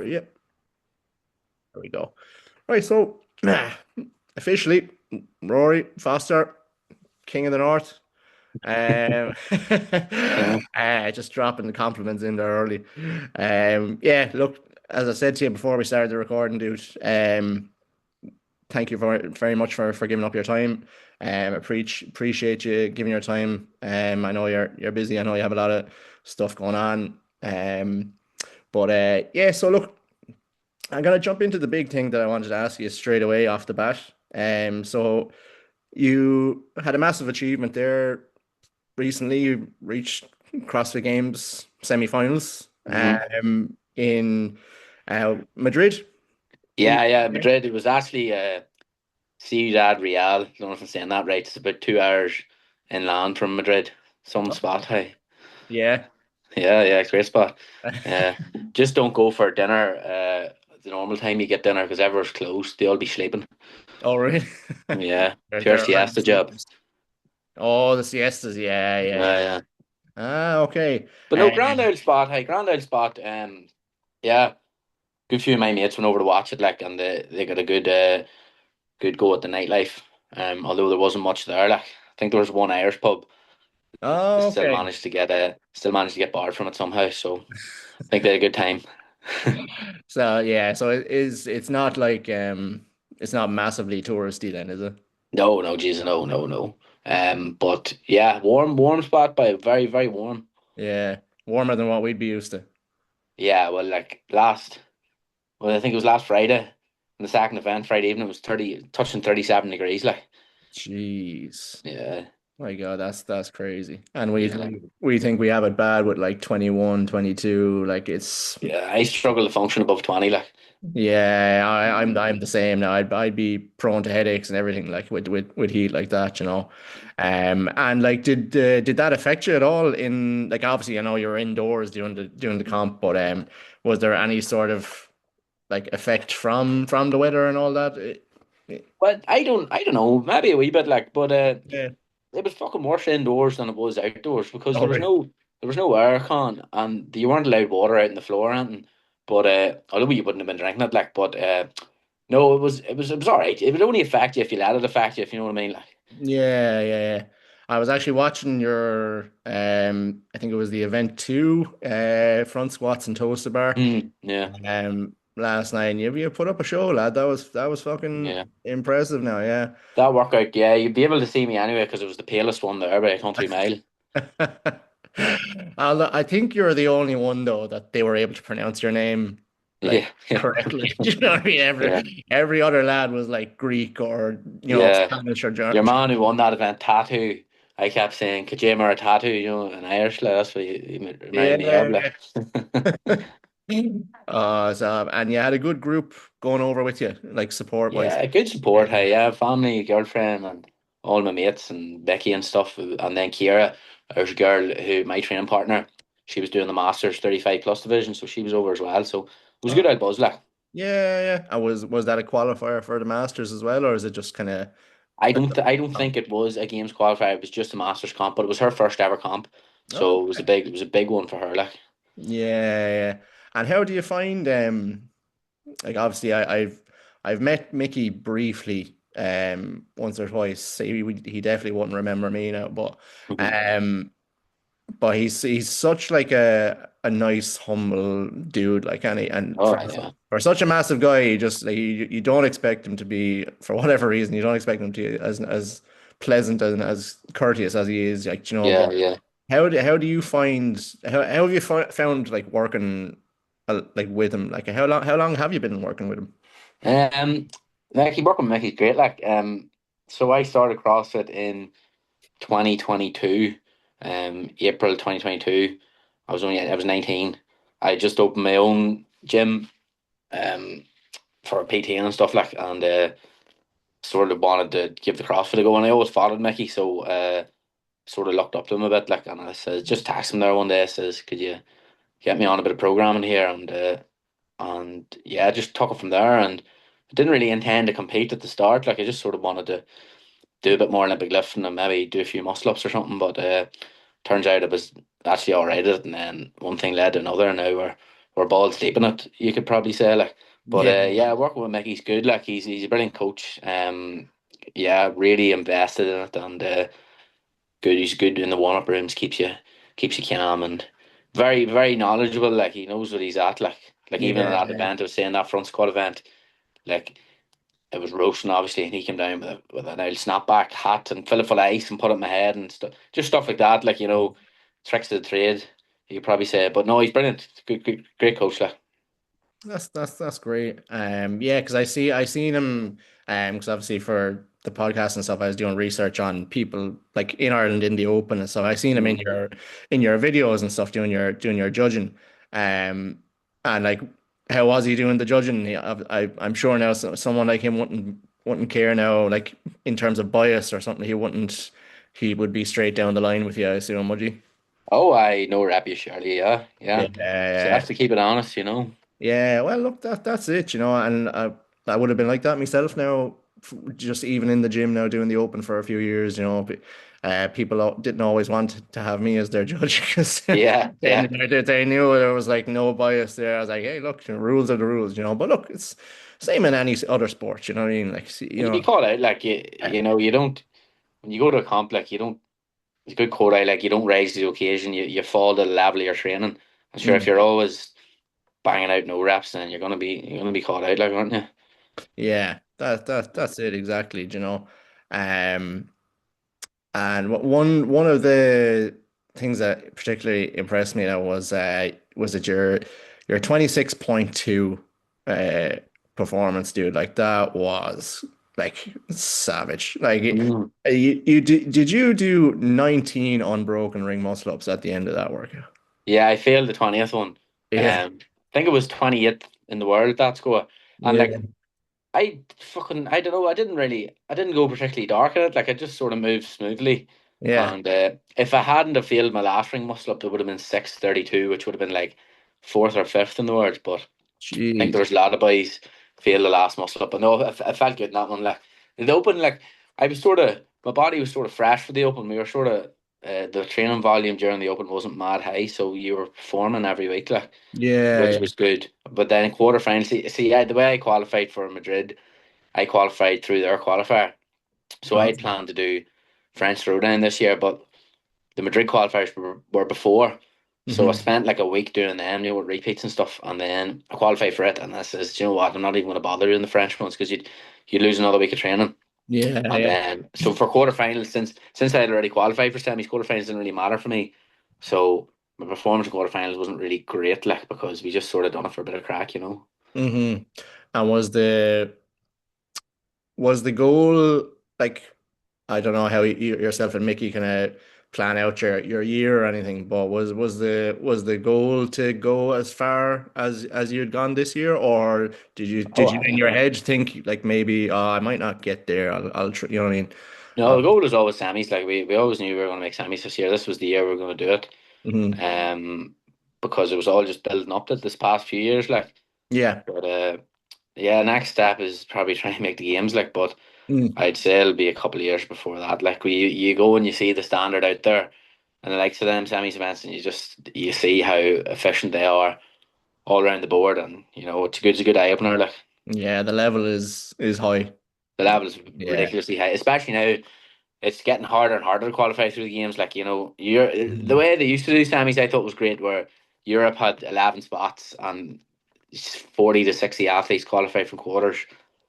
Yep, there we go. Right, so officially, Rory Foster, King of the North. Um, Yeah. just dropping the compliments in there early. Yeah, look, as I said to you before we started the recording, dude. Thank you very much for giving up your time. Appreciate you giving your time. I know you're busy. I know you have a lot of stuff going on. But yeah, so look, I'm gonna jump into the big thing that I wanted to ask you straight away off the bat. So you had a massive achievement there recently. You reached CrossFit Games semi-finals hmm in Madrid. Yeah, yeah. Madrid. It was actually Ciudad Real. I don't know if I'm saying that right. It's about 2 hours inland from Madrid. Some spot. Hey. Yeah. Yeah, yeah. It's a great spot. Uh, just don't go for dinner. The normal time you get dinner because everyone's closed. They all be sleeping. Oh, really? Yeah. It's your They're early siesta job. sleepers. Oh, the siestas. Yeah, yeah, yeah. Yeah, yeah. Ah, okay. But no, Grand Isle spot. Hey, Grand Isle spot. Yeah. Good few of my mates went over to watch it. Like, and they got a good go at the nightlife. Although there wasn't much there. Like, I think there was one Irish pub. They Oh, okay. still managed to get barred from it somehow. So I think they had a good time. So yeah, so it's not like it's not massively touristy then, is it? No, no, Jesus, no, no, no. But yeah, warm spot, by very, very warm. Yeah. Warmer than what we'd be used to. Yeah, well, well, I think it was last Friday, in the second event, Friday evening, it was 30, touching 37 degrees. Like, Jeez. yeah, My God, that's crazy. And yeah, we think we have it bad with like 21, 22. Like it's yeah. I struggle to function above 20. Like, yeah, I'm the same now. I'd be prone to headaches and everything like with heat like that, you know. And like did that affect you at all in like obviously I know you were indoors doing the comp, but was there any sort of like effect from the weather and all that? but I don't know, maybe a wee bit, like, but Yeah. it was fucking worse indoors than it was outdoors because Oh, really? there was no aircon and you weren't allowed water out in the floor or anything. But although you wouldn't have been drinking it, like, but no, it was all right. It would only affect you if you let it affect you, if you know what I mean. Like, Yeah, yeah, yeah. I was actually watching your I think it was the event two, front squats and toaster bar, yeah, last night. And you put up a show, lad. That was fucking yeah. impressive now, yeah. That workout, yeah, you'd be able to see me anyway because it was the palest one there by a country mile. I think you're the only one though that they were able to pronounce your name like Yeah, yeah, correctly. You know what I mean? yeah, Every other lad was like Greek or yeah. Spanish or Your German. man who won that event, tattoo. I kept saying, "Could you wear a tattoo?" In Irish, like, that's what you reminded me of. Yeah. Like, So and you had a good group going over with you, like support wise. yeah, good support. Hey, yeah, family, girlfriend, and all my mates, and Becky and stuff. And then Kira, there's a girl who, my training partner, she was doing the Masters 35 plus division, so she was over as well. So it was a Oh, good old buzz. Like, yeah, yeah. And was that a qualifier for the Masters as well, or is it just kind of like I don't think it was a games qualifier. It was just a Masters comp, but it was her first ever comp, oh, so it was a big one for her. Like, yeah, yeah. And how do you find like obviously I've met Mickey briefly once or twice. He definitely wouldn't remember me now, mhm. um but he's such like a nice humble dude like and Oh yeah, for such a massive guy he just like you don't expect him to be for whatever reason you don't expect him to as pleasant and as courteous as he is like yeah, but yeah. how do you find how have you found like working like with him like how long have you been working with him? Um, Mickey, working with Mickey's great. Like, so I started CrossFit in 2022, April 2022. I was 19. I just opened my own gym, um, for PT and stuff like, and sort of wanted to give the CrossFit a go. And I always followed Mickey, so sort of looked up to him a bit. Like, and I said, just text him there one day. I says, could you get me on a bit of programming here? And yeah, I just took it from there. And I didn't really intend to compete at the start. Like, I just sort of wanted to do a bit more Olympic lifting and maybe do a few muscle ups or something. But turns out I was actually all right at it. And then one thing led to another, and now we're we're balls deep in it, you could probably say like. But Yeah. yeah, working with Mickey's good. Like he's a brilliant coach. Yeah, really invested in it and good. He's good in the warm up rooms. Keeps you calm and very knowledgeable. Like he knows what he's at. Like even at that Yeah. event, I was saying that front squat event. Like it was roasting obviously, and he came down with an old snapback hat and fill it full of ice and put it in my head and stuff. Just stuff like that. Like tricks of the trade. You could probably say, but no, he's brilliant. Good, great coach. Like. That's great. Yeah, because I seen him. Because obviously for the podcast and stuff, I was doing research on people like in Ireland in the Open and stuff. I seen him Mm. in your videos and stuff doing your judging. And like, how was he doing the judging? I'm sure now someone like him wouldn't care now, like in terms of bias or something. He wouldn't. He would be straight down the line with you, I assume, would you? Oh, I know rap you, Shirley. Yeah, Yeah. yeah. So you have to keep it honest, Yeah, well, look, that's it, and I would have been like that myself now, just even in the gym now doing the open for a few years, people didn't always want to have me as their judge because Yeah, yeah. they knew there was like no bias there. I was like, hey, look, the rules are the rules, but look, it's same in any other sport, you know what I mean? Like, When you be called out, like you don't when you go to a comp, like you don't. It's a good code out. Like you don't rise to the occasion. You fall to the level of your training. I'm sure if Mm. you're always banging out no reps, then you're gonna be called out, like, aren't you? Yeah, that's it exactly, Um. And one of the things that particularly impressed me that was that your 26.2 uh performance, dude. Like that was like savage. Mm. You did you do 19 unbroken ring muscle ups at the end of that workout? Yeah, I failed the 20th one. Yeah. I think it was 28th in the world that score, and Yeah. like I don't know. I didn't go particularly dark at it. Like I just sort of moved smoothly. Yeah. And if I hadn't have failed my last ring muscle up, it would have been 6:32, which would have been like fourth or fifth in the world. But I think there Jeez. was a lot of boys failed the last muscle up. But no, I felt good in that one. Like the open, like I was sort of my body was sort of fresh for the open. We were sort of the training volume during the open wasn't mad high, so you were performing every week, like Yeah. which was good. But then in quarterfinals, the way I qualified for Madrid. I qualified through their qualifier. So I Yeah. had planned to do French Throwdown this year, but the Madrid qualifiers were before. So I Hmm. spent like a week doing them, with repeats and stuff, and then I qualified for it. And I says, "Do you know what? I'm not even going to bother doing the French ones because you'd lose another week of training." Yeah. And Yeah. then so for quarterfinals, since I had already qualified for semis, quarterfinals didn't really matter for me. So my performance in quarterfinals wasn't really great, like because we just sort of done it for a bit of crack. Hmm. And was the goal like I don't know how yourself and Mickey kind of plan out your year or anything, but was the goal to go as far as you'd gone this year, or Oh, did you in your head think like maybe I might not get there. I'll try, you know what I mean? no, Uh, the goal was always semis. Like we always knew we were going to make semis this year. This was the year we were going to do it. mhm. Um, because it was all just building up to this past few years. Like, Yeah. but yeah, next step is probably trying to make the games. Like, but Mm. I'd say it'll be a couple of years before that. Like, you go and you see the standard out there, and the likes of them semis events, and you see how efficient they are all around the board, and it's a good eye opener. Like, Yeah, the level is high. the level is Yeah. ridiculously high, especially now. It's getting harder and harder to qualify through the games. Like, you're the Mhm. way they used to do semis, I thought was great, where Europe had 11 spots and 40 to 60 athletes qualified from quarters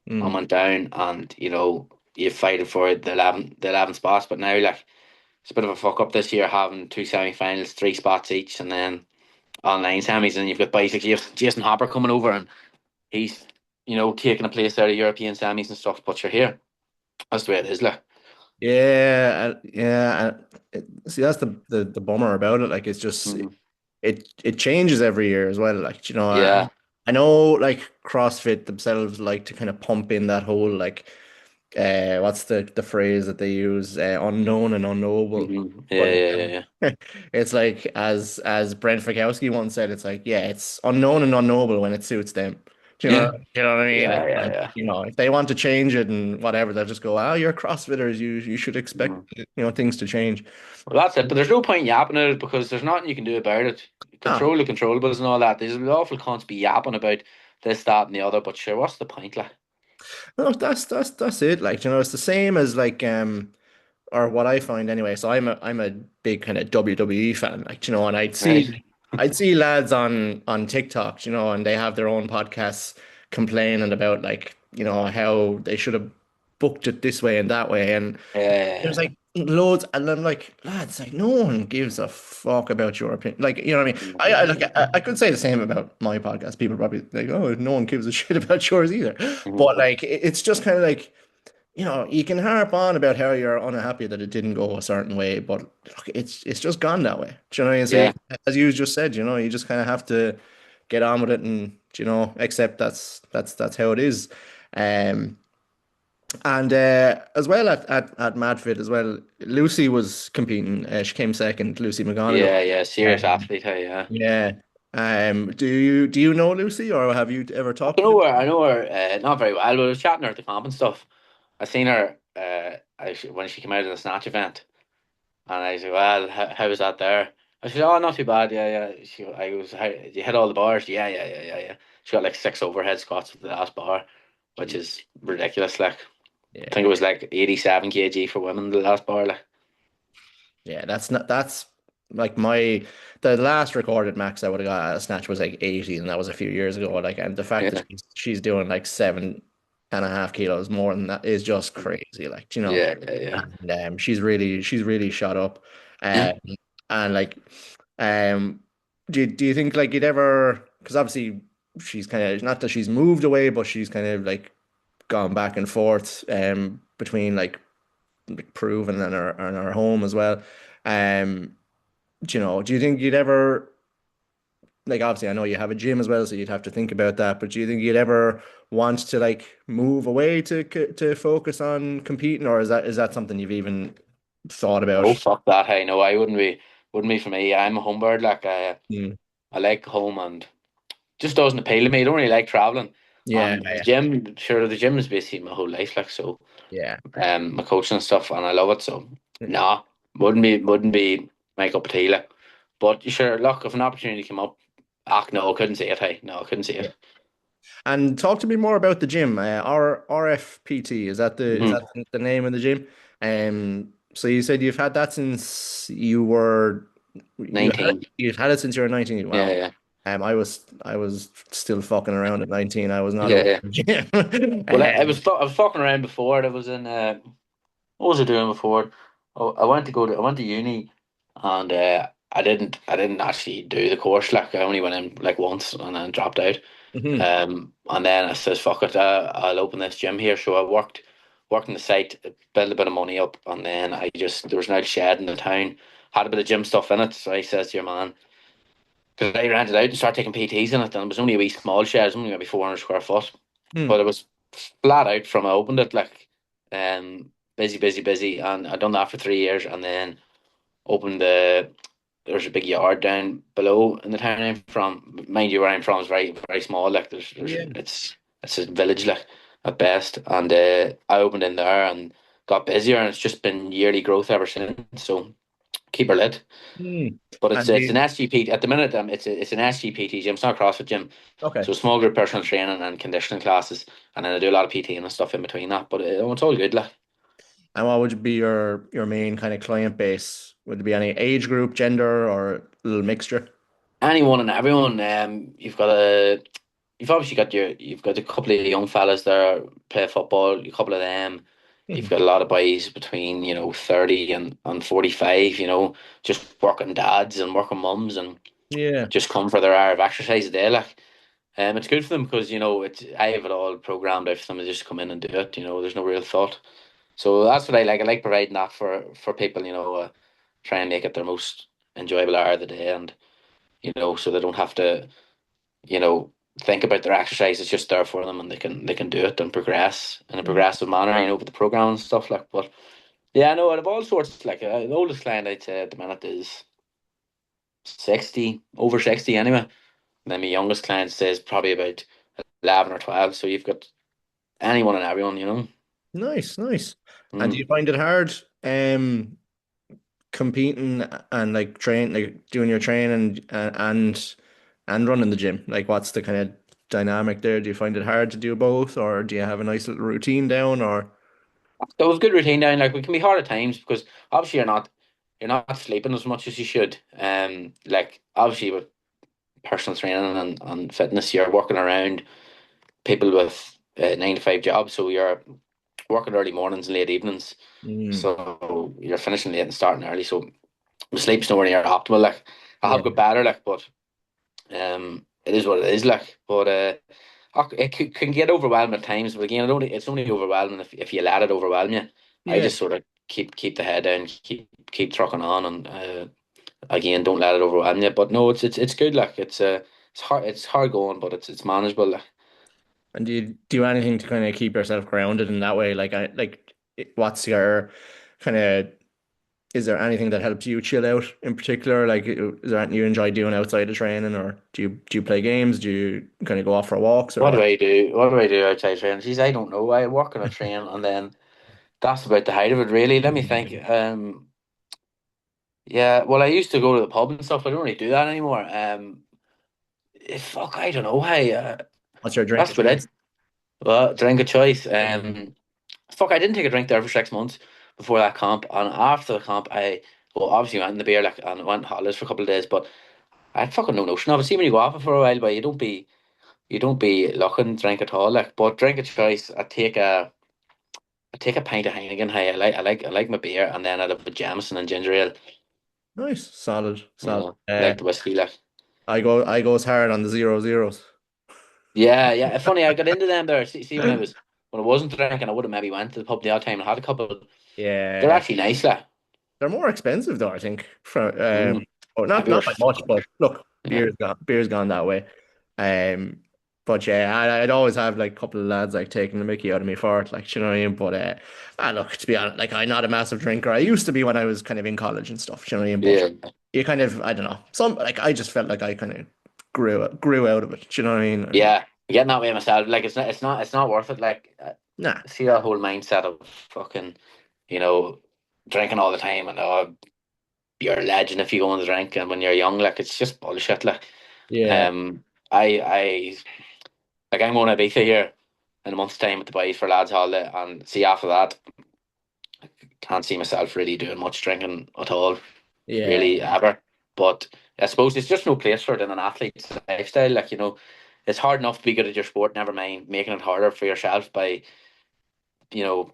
and Mm. went down, and you fighted for the 11 spots. But now, like, it's a bit of a fuck up this year having two semi-finals, 3 spots each, and then online semis, and you've got basically Jason Hopper coming over, and he's taking a place out of European semis and stuff. But you're here. That's the way it is, like. Yeah, yeah. See, that's the bummer about it. Like, it's just Mhm. it changes every year as well. Like, Yeah. I know like CrossFit themselves like to kind of pump in that whole like what's the phrase that they use unknown and unknowable. Yeah, But yeah, yeah, yeah. it's like as Brent Fikowski once said, it's like yeah, it's unknown and unknowable when it suits them. Do Yeah, you know what I mean? yeah, It's yeah, like, yeah. if they want to change it and whatever, they'll just go, "Oh, you're CrossFitters. You should expect Mhm. things to change." Well, that's it. But there's no point yapping at it because there's nothing you can do about it. Ah, control the controllables and all that. There's an awful cunts be yapping about this, that, and the other, but sure, what's the point, like? no, that's it. Like, it's the same as like or what I find anyway. So I'm a big kind of WWE fan, like, and Right? I'd see lads on TikTok, and they have their own podcasts complaining about like, how they should have booked it this way and that way. And there's Yeah, like loads, and I'm like, lads, like no one gives a fuck about your opinion. Like, you know what I mean? I could say the same about my podcast. People probably like, oh, no one gives a shit about yours either. Mhm. But like, it's just kind of like, you can harp on about how you're unhappy that it didn't go a certain way, but look, it's just gone that way. Do you know what I mean? So Yeah. as you just said, you just kind of have to get on with it and, accept that's how it is. Um, and as well at Madfit as well, Lucy was competing. She came second, Lucy McGonigal. Yeah, yeah, serious Um, athlete, hey, yeah. yeah. Do you know Lucy, or have you ever talked to Lucy? I know her, not very well, but I was chatting to her at the comp and stuff. I seen her, when she came out of the snatch event, and I said, "Well, how was that there?" I said, "Oh, not too bad. Yeah, yeah." You hit all the bars. Yeah, yeah, yeah, yeah, yeah. She got like 6 overhead squats at the last bar, which Jeez. is ridiculous. Like, I think Yeah. it was like 87 kg for women the last bar. Like, Yeah, that's like the last recorded max I would have got at a snatch was like 80, and that was a few years ago. Like, and the fact that yeah, she's doing like 7.5 kilos more than that is just crazy. Like, yeah, yeah, yeah. and she's really shot up. Yeah. Um, and like, um, do you think like you'd ever? Because obviously she's kind of not that she's moved away, but she's kind of like gone back and forth between like proven and our home as well. Um, do you think you'd ever like obviously I know you have a gym as well, so you'd have to think about that, but do you think you'd ever want to like move away to focus on competing, or is that something you've even thought about? Oh fuck that! Hey, no, I wouldn't be for me. I'm a home bird. Like, Mm. I like home and just doesn't appeal to me. I don't really like traveling. Yeah, And the gym, sure, the gym is basically my whole life. Like, so, yeah, my coaching and stuff, and I love it. So, yeah, nah, wouldn't be my cup of tea. Like, but sure, look, if an opportunity came up, no, I couldn't see it. Hey, no, I couldn't see yeah. it. And talk to me more about the gym. RFPT, is that Hmm. the name of the gym? So you said you've had that since $19. you've had it since you were 19. Yeah, Wow. yeah, I was still fucking around at 19. I was not yeah, open yeah. for gym. Well, I was fucking around before. I was in what was I doing before? Oh, I went to uni, and I didn't actually do the course. Like, I only went in like once and then dropped out. Mhm. And then I says, "Fuck it, I'll open this gym here." So I worked in the site, built a bit of money up, and then there was an old shed in the town, had a bit of gym stuff in it. So I says to your man, because I rented out and started taking PTs in it, and it was only a wee small shed, it was only maybe 400 square foot, Hmm. but it was flat out from I opened it, like, busy, busy, busy, and I done that for 3 years, and then opened there's a big yard down below in the town I'm from. Mind you, where I'm from is very, very small. Like, Yeah. it's a village, like, at best. And I opened in there and got busier, and it's just been yearly growth ever since. So keep her lit. Hmm. But it's And it's an SGP at the minute. It's an SGPT gym. It's not a CrossFit gym. okay. So small group personal training and conditioning classes, and then I do a lot of PT and stuff in between that. But it's all good, like. And what would be your main kind of client base? Would there be any age group, gender, or a little mixture? Anyone and everyone. You've obviously you've got a couple of young fellas there play football. A couple of them. You've Mhm. got a lot of boys between 30 and 45. Just working dads and working mums and Yeah. just come for their hour of exercise a day. Like, it's good for them because I have it all programmed out for them to just come in and do it. There's no real thought. So that's what I like. I like providing that for people. Try and make it their most enjoyable hour of the day, and so they don't have to, you know, think about their exercise. It's just there for them, and they can do it and progress in a Mm. progressive manner, with the program and stuff like. But yeah, I know out of all sorts, like, the oldest client I'd say at the minute is 60, over 60 anyway. And then my youngest client says probably about 11 or 12. So you've got anyone and everyone. Nice, nice. And do Mm. you find it hard? competing and like doing your training and running the gym? Like, what's the kind of dynamic there? Do you find it hard to do both, or do you have a nice little routine down, or? There was good routine down. Like, we can be hard at times because obviously you're not sleeping as much as you should. Like, obviously with personal training and fitness, you're working around people with 9 to 5 jobs, so you're working early mornings and late evenings. Mm, So you're finishing late and starting early. So the sleep's nowhere near optimal. Like, I have got yeah, better, like, but it is what it is. Like, but it can get overwhelming at times. But again, it's only overwhelming if you let it overwhelm you. I yeah. just sort of keep the head down, keep trucking on, and again, don't let it overwhelm you. But no, it's good. Like, it's hard going, but it's manageable. Like. And do you do anything to kind of keep yourself grounded in that way? What's your kind of, is there anything that helps you chill out in particular? Like, is there anything you enjoy doing outside of training, or do you play games? Do you kind of go off for walks, or What do what? I do? What do I do outside training? Geez, I don't know. I work on a train, and then that's about the height of it, really. Let me think. Yeah. Well, I used to go to the pub and stuff. I don't really do that anymore. Fuck, I don't know. Hey, What's your drink that's of about choice? it. Well, drink of choice. Fuck, I didn't take a drink there for 6 months before that comp, and after the comp, well, obviously went in the beer like and went on holidays for a couple of days, but I had fucking no notion of it. See, when you go off it for a while, but you don't be looking drink at all. Like, but drink of choice, I take a pint of Heineken. Hey, I like my beer, and then I'd have a Jameson and ginger ale. Nice, solid, You solid. know, like the whiskey, like. I goes hard on the 0-0s. Yeah, yeah. Funny, I got into them there. See, when I wasn't drinking, I would have maybe went to the pub the odd time and had a couple. They're Yeah, actually nice, like. they're more expensive though, I think. Mm, Oh, not maybe we're not by much, fucking. but look, Yeah, beer's gone that way. Um, but yeah, I'd always have like a couple of lads like taking the mickey out of me for it, like you know what I mean. But look, to be honest, like I'm not a massive drinker. I used to be when I was kind of in college and stuff, you know what I mean. But yeah, you kind of, I don't know, some like I just felt like I kind of grew out of it. You know what I mean? And yeah. Getting that way myself, like it's not worth it. Like, nah, see that whole mindset of fucking, you know, drinking all the time and you're a legend if you go on the drink, and when you're young, like it's just bullshit. Like, yeah, um, I like I'm going to Ibiza here in a month's time with the boys for lads holiday, and see after that, can't see myself really doing much drinking at all, yeah, really ever. But I suppose it's just no place for it in an athlete's lifestyle. Like, it's hard enough to be good at your sport. Never mind making it harder for yourself by you know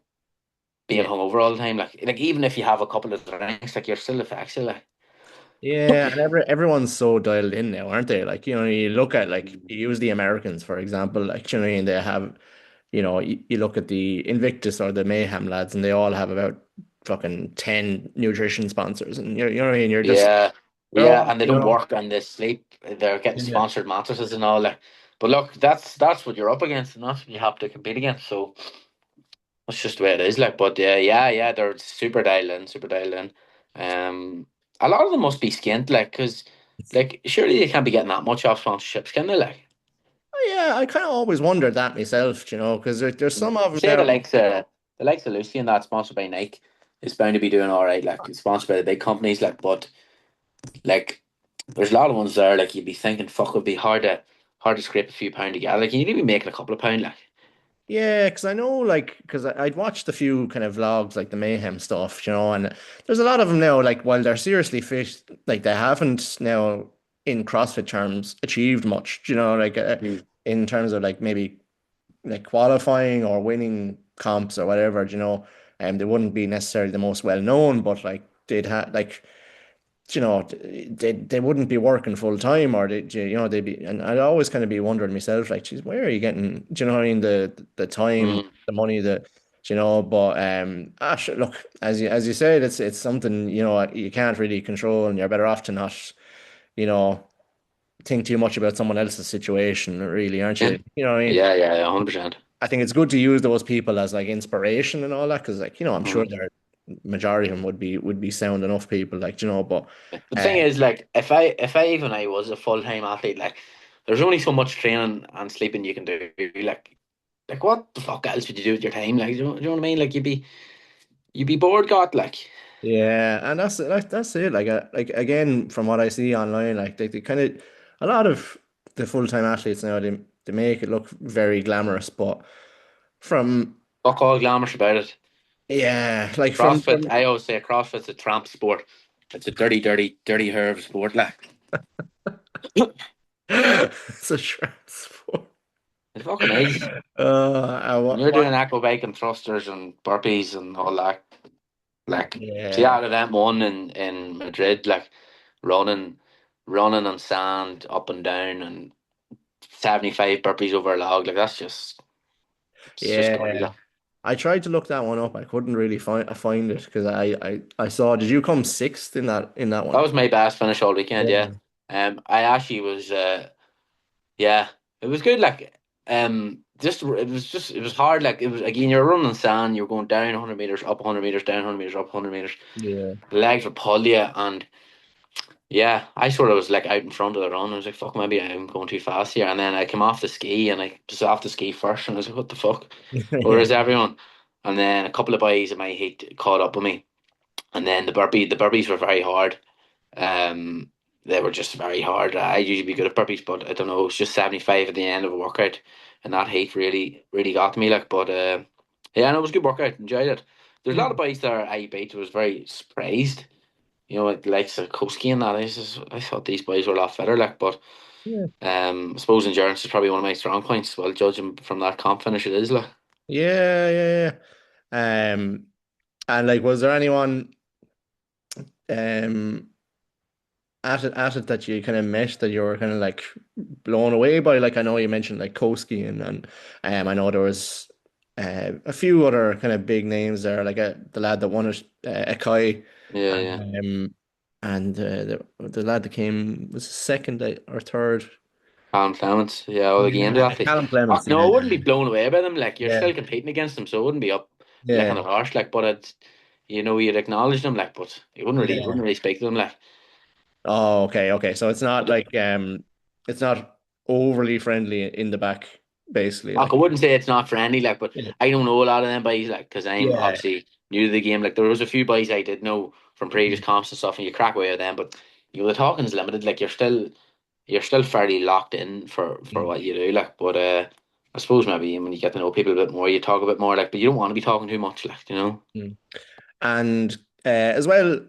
being yeah. hungover all the time. Like even if you have a couple of drinks, like you're still affected. Like, Yeah, and everyone's so dialed in now, aren't they? Like, you know, you look at like you use the Americans, for example, like, you know, and they have, you know, you look at the Invictus or the Mayhem lads, and they all have about fucking 10 nutrition sponsors. And you know what I mean? yeah, They're yeah, all, and they you don't know, work and they sleep. They're getting yeah. sponsored mattresses and all that. But look, that's what you're up against, and that's what you have to compete against. So that's just the way it is. Like, but yeah, yeah, yeah, they're super dialed in, super dialed in. Um, a lot of them must be skint, like, because, like, surely they can't be getting that much off sponsorships, can they? Like, Yeah, I kind of always wondered that myself, you know, because there's some of them say now. the likes of Lucy and that sponsored by Nike is bound to be doing all right. Like, it's sponsored by the big companies, like, but like, there's a lot of ones there. Like, you'd be thinking, fuck, it'd be hard to scrape a few pound together. Like, you'd be making a couple of pound, like. Yeah, because I know, like, because I'd watched a few kind of vlogs, like the Mayhem stuff, you know, and there's a lot of them now, like, while they're seriously fit, like, they haven't now, in CrossFit terms, achieved much, you know, like, Mm. in terms of, like, maybe, like, qualifying or winning comps or whatever, you know, and they wouldn't be necessarily the most well known, but, like, they'd have, like, you know, they wouldn't be working full time, or you know, they'd be, and I'd always kind of be wondering myself, like, geez, where are you getting, do you know what I mean, the time, Mm. the money, you know, but look, as you said, it's something, you know, you can't really control, and you're better off to not, you know, think too much about someone else's situation, really, aren't Yeah, you? You know what I mean? yeah, yeah, 100%. I think it's good to use those people as like inspiration and all that, because like, you know, I'm sure Mm. they're majority of them would be sound enough people, like, you know, but. The uh, thing is, like, if I even I was a full-time athlete, like, there's only so much training and sleeping you can do. Like what the fuck else would you do with your time? Like, do you know what I mean? Like, you'd be bored, God, like. Yeah, and that's it. Like again, from what I see online, like they kind of a lot of the full-time athletes now they make it look very glamorous, but from Fuck all glamorous about it. yeah, like CrossFit, from I always say CrossFit's a tramp sport. It's a dirty, dirty, dirty herb sport, like. it's a transport. It fucking is. When you're What? doing aqua bike and thrusters and burpees and all that, like, see Yeah, that event one in Madrid, like running, running on sand up and down and 75 burpees over a log, like it's just dirty, yeah. like. I tried to look that one up. I couldn't really find it because I saw. Did you come sixth in that That one? was my best finish all weekend, yeah. Yeah. I actually was, yeah, it was good. Like, it was hard. Like, it was again, you're running sand, you're going down 100 meters, up 100 meters, down 100 meters, up 100 meters. Yeah. The legs were pull you, and yeah, I sort of was like out in front of the run. I was like, fuck, maybe I'm going too fast here. And then I came off the ski, and I was off the ski first, and I was like, what the fuck? Where Yeah. is everyone? And then a couple of boys in my heat caught up with me, and then the burpees were very hard. Um, they were just very hard. I usually be good at burpees, but I don't know. It was just 75 at the end of a workout, and that heat really, really got me. Like, but yeah, no, it was a good workout. Enjoyed it. There's a lot of boys there I beat. Was very surprised. You know, like Koski and that. I thought these boys were a lot fitter. Like, but Yeah. I suppose endurance is probably one of my strong points. Well, judging from that comp finish, it is like. Yeah, yeah, yeah. And like, was there anyone um at it that you kind of met that you were kind of like blown away by? Like, I know you mentioned like Koski and I know there was a few other kind of big names there, like the lad that won it, Akai, Yeah, yeah. um, and the lad that came was second or third. Callum Clements, yeah, all the games Yeah, athletes. Callum Clements. No, Yeah, I wouldn't be blown away by them. Like you're yeah, still competing against them, so I wouldn't be up licking yeah, their arse. Like, but it's you'd acknowledge them, like, but you yeah. wouldn't really speak to them, like. Oh, okay, okay. So it's not But like it's not overly friendly in the back, basically. I Like, wouldn't say it's not friendly, like, but yeah, I don't know a lot of them boys, like, because I'm yeah, obviously new to the game. Like, there was a few boys I did know from previous comps and stuff, and you crack away with them, but the talking's limited. Like, you're still fairly locked in for mm, what you do, like. But I suppose maybe when you get to know people a bit more, you talk a bit more, like. But you don't want to be talking too much, like, you know. mm. And as well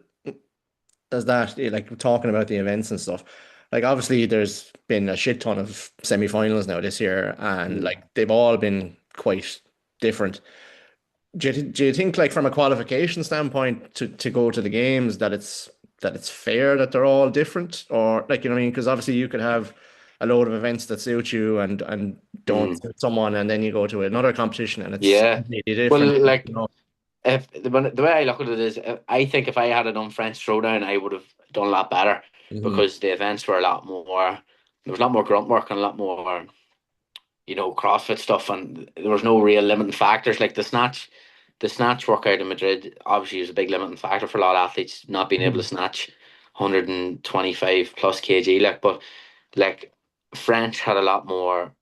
as that, like talking about the events and stuff. Like, obviously, there's been a shit ton of semi-finals now this year, and Mm. like they've all been quite different. Do you think, like, from a qualification standpoint, to go to the games, that it's fair that they're all different, or like, you know what I mean? Because obviously you could have a load of events that suit you and don't Mm. suit someone, and then you go to another competition and it's Yeah. completely Well, different. You like know? if the way I look at it is, I think if I had done French Throwdown, I would have done a lot better Hmm. because the events were a lot more. There was a lot more grunt work and a lot more, CrossFit stuff, and there was no real limiting factors like the snatch workout in Madrid obviously was a big limiting factor for a lot of athletes not being able to snatch 125 plus kg, like. But like French had a lot more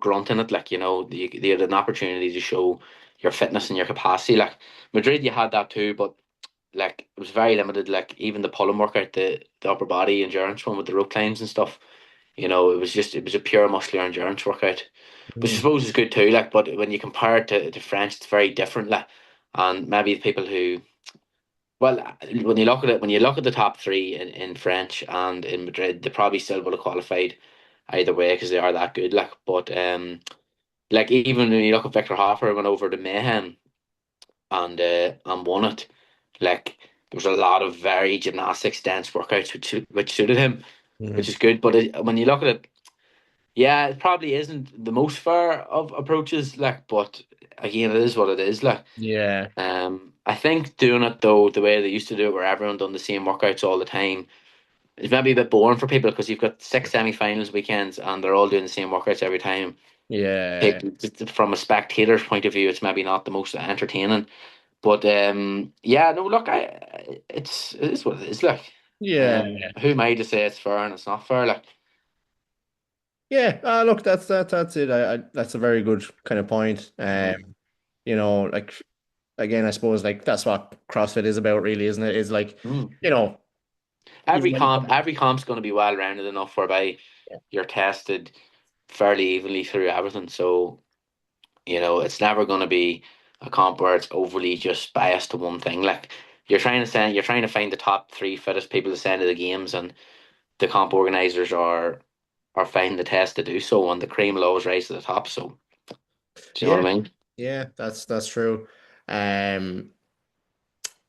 grunt in it, like, you had an opportunity to show your fitness and your capacity. Like Madrid you had that too, but like it was very limited. Like even the pulling workout, the upper body endurance one with the rope climbs and stuff, it was a pure muscular endurance workout, which I suppose is good too. Like, but when you compare it to French, it's very different. Like, and maybe the people who, well, when you look at the top three in French and in Madrid, they probably still would have qualified either way because they are that good. Like, but like even when you look at Victor Hoffer went over to Mayhem and won it, like there was a lot of very gymnastics dense workouts which suited him, which Hmm. is good. But when you look at it, yeah, it probably isn't the most fair of approaches, like, but again, it is what it is, like. Yeah, I think doing it though the way they used to do it, where everyone done the same workouts all the time, is maybe a bit boring for people because you've got six semi-finals weekends and they're all doing the same workouts every time. yeah, From a spectator's point of view, it's maybe not the most entertaining. But yeah, no, look, it is what it is, like. yeah, Who am I to say it's fair and it's not fair, like. yeah. Look, that's it. That's a very good kind of point. Mhm. You know, like. again, I suppose like that's what CrossFit is about, really, isn't it? Is like, Mm. you know, even when you come, Every comp's going to be well rounded enough whereby yeah, you're tested fairly evenly through everything. So, you know, it's never going to be a comp where it's overly just biased to one thing. Like you're trying to find the top three fittest people to send to the games, and the comp organizers are finding the test to do so, and the cream will always rise to the top. So, do you know yeah, what I mean? yeah, that's true. Um,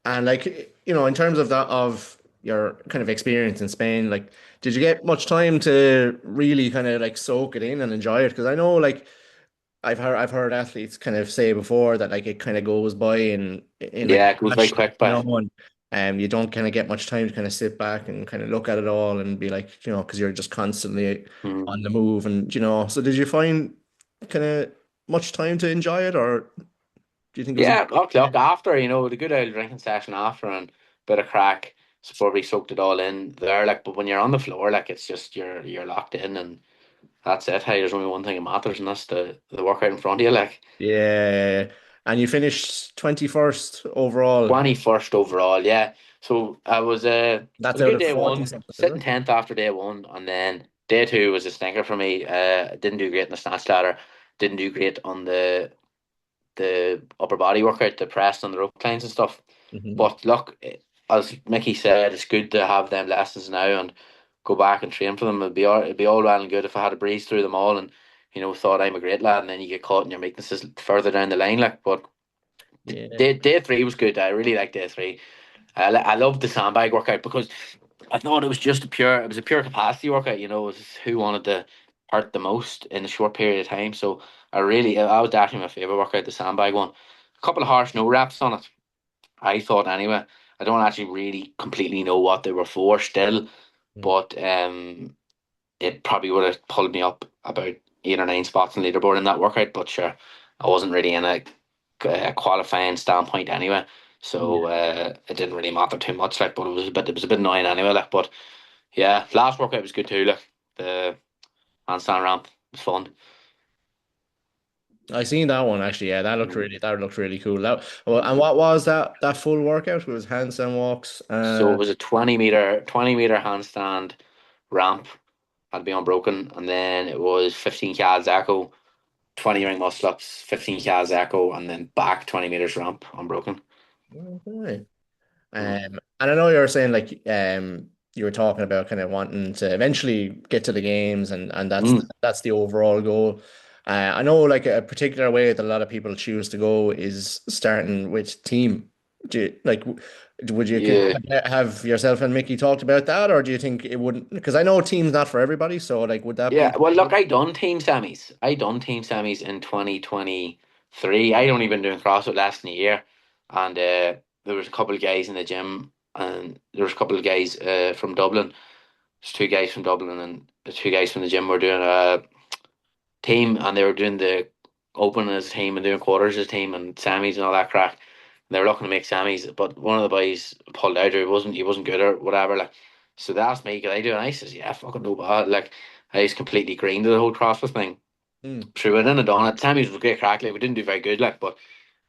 and like, in terms of that, of your kind of experience in Spain, like, did you get much time to really kind of like soak it in and enjoy it? Because I know, like, I've heard athletes kind of say before that like it kind of goes by in like Yeah, a it goes very flash, quick, but and you don't kind of get much time to kind of sit back and kind of look at it all and be like, because you're just constantly on mm. the move, and so did you find kind of much time to enjoy it, or do you think it was a Yeah, look, after, you know, the good old drinking session after and bit of crack, so probably soaked it all in there. Like, but when you're on the floor, like it's just you're locked in, and that's it. Hey, there's only one thing that matters, and that's the workout in front of you. Like yeah, and you finished 21st overall. 21st overall, yeah. So it That's was a out good of day 40 one, something, is sitting 10th after day one, and then day two was a stinker for me. Didn't do great in the snatch ladder, didn't do great on the upper body workout, the press and the rope climbs and stuff. it? But look, as Mickey said, it's good to have them lessons now and go back and train for them. It'd be all well and good if I had a breeze through them all and thought I'm a great lad, and then you get caught in your weaknesses further down the line. Like, but Yeah. day three was good. I really liked day three. I loved the sandbag workout because I thought it was a pure capacity workout. It was who wanted to hurt the most in a short period of time. So I was definitely my favorite workout, the sandbag one. A couple of harsh no reps on it, I thought anyway. I don't actually really completely know what they were for still, Mm. but it probably would have pulled me up about 8 or 9 spots in leaderboard in that workout. But sure, I wasn't really in a qualifying standpoint anyway, so Yeah. it didn't really matter too much. Like, but it was a bit annoying anyway. Like, but yeah, last workout was good too. Like the handstand ramp was fun. I seen that one actually. Yeah, Mm. that looked really cool. Well, and what was that full workout? It was handstand walks. So it was a 20 meter handstand ramp had to be unbroken, and then it was 15 calves echo, 20 ring muscle ups, 15 calves echo, and then back 20 meters ramp unbroken. Okay. Mm. And I know you were saying like you were talking about kind of wanting to eventually get to the games, and Mm. that's the overall goal. I know like a particular way that a lot of people choose to go is starting with team. Would you Yeah. have yourself and Mickey talked about that, or do you think it wouldn't? Because I know team's not for everybody, so like would that be? Yeah, well, look, I done team semis in 2023. I'd only been doing CrossFit less than a year, and there was a couple of guys in the gym, and there was a couple of guys from Dublin. There's two guys from Dublin, and the two guys from the gym were doing a team, and they were doing the open as a team and doing quarters as a team and semis and all that crack. And they were looking to make semis, but one of the boys pulled out, or he wasn't good or whatever. Like, so they asked me, could I do it? And I says, yeah, fucking no bad. Like, I was completely green to the whole CrossFit thing. Hmm. So we went in and done it. Semis was great crack. Like, we didn't do very good, like, but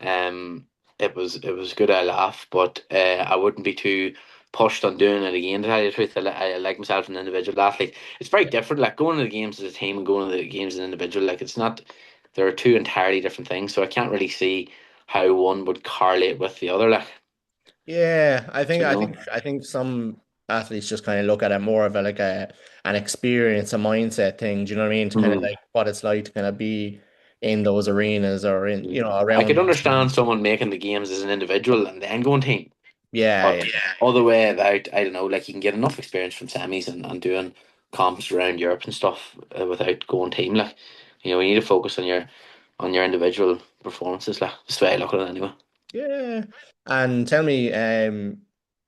um, it was good. I laugh, but I wouldn't be too pushed on doing it again. To tell you the truth, I like myself as an individual athlete. It's very different. Like going to the games as a team and going to the games as an individual. Like it's not. There are two entirely different things. So I can't really see how one would correlate with the other. Like, Yeah, do you know. I think some athletes just kind of look at it more of like an experience, a mindset thing. Do you know what I mean? To kind of Mhm. like what it's like to kind of be in those arenas or in I around could those understand things. someone making the games as an individual and then going team. Yeah, But yeah, other way about, I don't know, like you can get enough experience from semis and doing comps around Europe and stuff without going team. Like, you need to focus on your individual performances. Like, that's the way I look at it anyway. yeah. And tell me,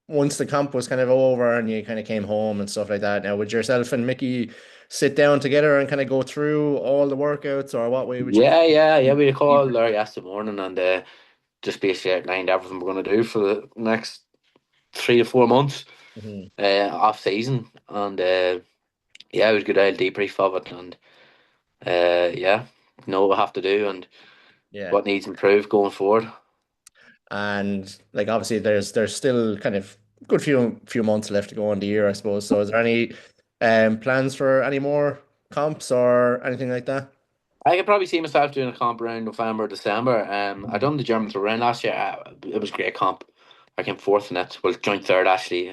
once the camp was kind of over and you kind of came home and stuff like that, now would yourself and Mickey sit down together and kind of go through all the workouts, or what way would you? Yeah. We had a call there yesterday morning and just basically outlined everything we're going to do for the next 3 to 4 months Mhm. off season. And yeah, it was a good old debrief of it. And yeah, know what we have to do and Yeah. what needs improved going forward. and like obviously there's still kind of good few months left to go in the year, I suppose. So is there any plans for any more comps or anything like that? I could probably see myself doing a comp around November, December. I done the German Tour last year. It was a great comp. I came fourth in it. Well, joint third actually.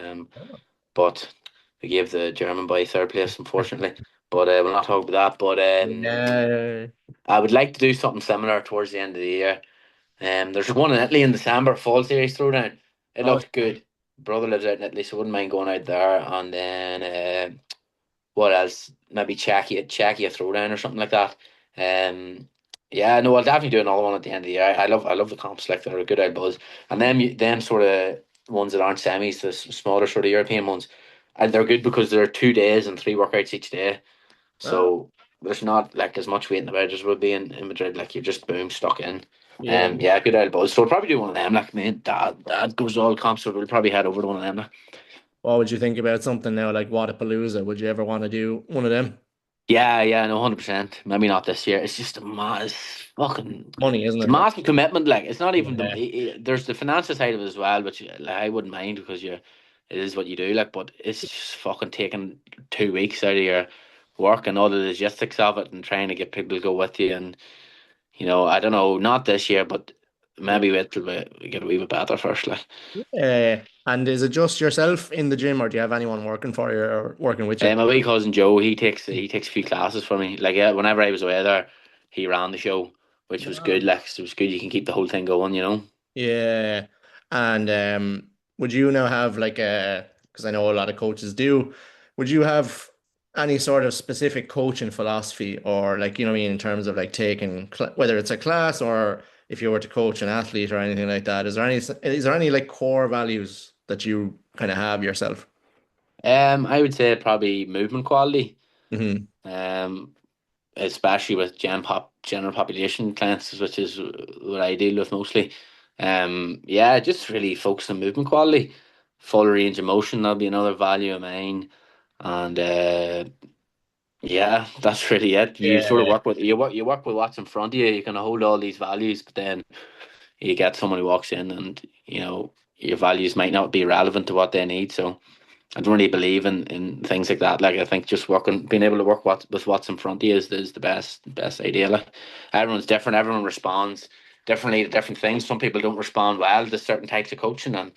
But we gave the German boy third place, unfortunately. But we'll not talk about that. But Yeah. I would like to do something similar towards the end of the year. There's one in Italy in December, fall series throwdown. It Oh, looked good. Brother lives out in Italy, so wouldn't mind going out there. And then what else? Maybe Czechia throwdown or something like that. Um, yeah, no, I'll definitely do another one at the end of the year. I love the comps, like they're a good old buzz. And then them sort of ones that aren't semis, the smaller sort of European ones, and they're good because they're 2 days and three workouts each day. oh, So there's not like as much waiting about as would be in Madrid. Like you're just boom stuck in. yeah. Yeah, good old buzz. So we'll probably do one of them. Like me and dad goes to all comps, so we'll probably head over to one of them. Like. What would you think about something now like Wadapalooza? Would you ever want to do one of them? Yeah, yeah, no, 100%. Maybe not this year. It's just a mass fucking. Money, isn't It's a it? Like, massive commitment. Like it's not even the. yeah. There's the financial side of it as well, which like, I wouldn't mind because it is what you do. Like, but it's just fucking taking 2 weeks out of your work and all the logistics of it and trying to get people to go with you. And I don't know, not this year, but Yeah. maybe wait till we get a wee bit better first. Like. And is it just yourself in the gym, or do you have anyone working for you or working with you? My wee cousin Joe, he takes a few classes for me. Like yeah, whenever I was away there, he ran the show, which was good. Like it was good. You can keep the whole thing going. Yeah. And would you now have like because I know a lot of coaches do, would you have any sort of specific coaching philosophy or like, what I mean, in terms of like taking, whether it's a class or if you were to coach an athlete or anything like that, is there any like core values that you kind of have yourself? I would say probably movement quality. Hmm. Um, Especially with general population clients, which is what I deal with mostly. Yeah, just really focus on movement quality, full range of motion. That'll be another value of mine, and yeah, that's really it. You sort of Yeah. work with what's in front of you. You can hold all these values, but then you get someone who walks in, and your values might not be relevant to what they need. So. I don't really believe in things like that. Like I think just being able to work with what's in front of you is the best idea. Like everyone's different. Everyone responds differently to different things. Some people don't respond well to certain types of coaching, and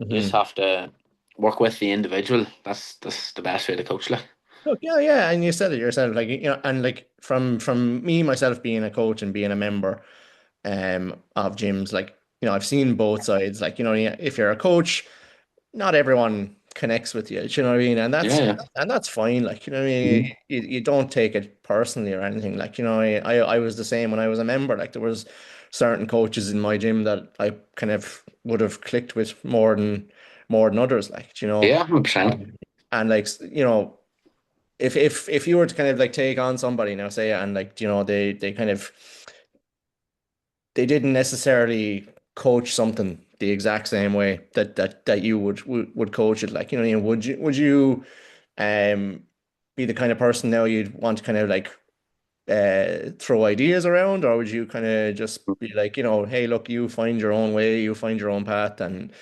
you just Hmm. have to work with the individual. That's the best way to coach. Like Look, yeah, yeah, and you said it yourself, like and like from me myself being a coach and being a member of gyms, like I've seen both sides. Like yeah, if you're a coach, not everyone connects with you. Do you know what I mean? And yeah, that's yeah. and that's fine. Like what I mean, Mhm. you don't take it personally or anything. Like I was the same when I was a member. Like there was certain coaches in my gym that I kind of would have clicked with more than others. Like Yeah, 100%. and like if you were to kind of like take on somebody now, say, and like they kind of they didn't necessarily coach something the exact same way that you would coach it, like would you um be the kind of person now you'd want to kind of like throw ideas around, or would you kind of just be like, hey, look, you find your own way, you find your own path, and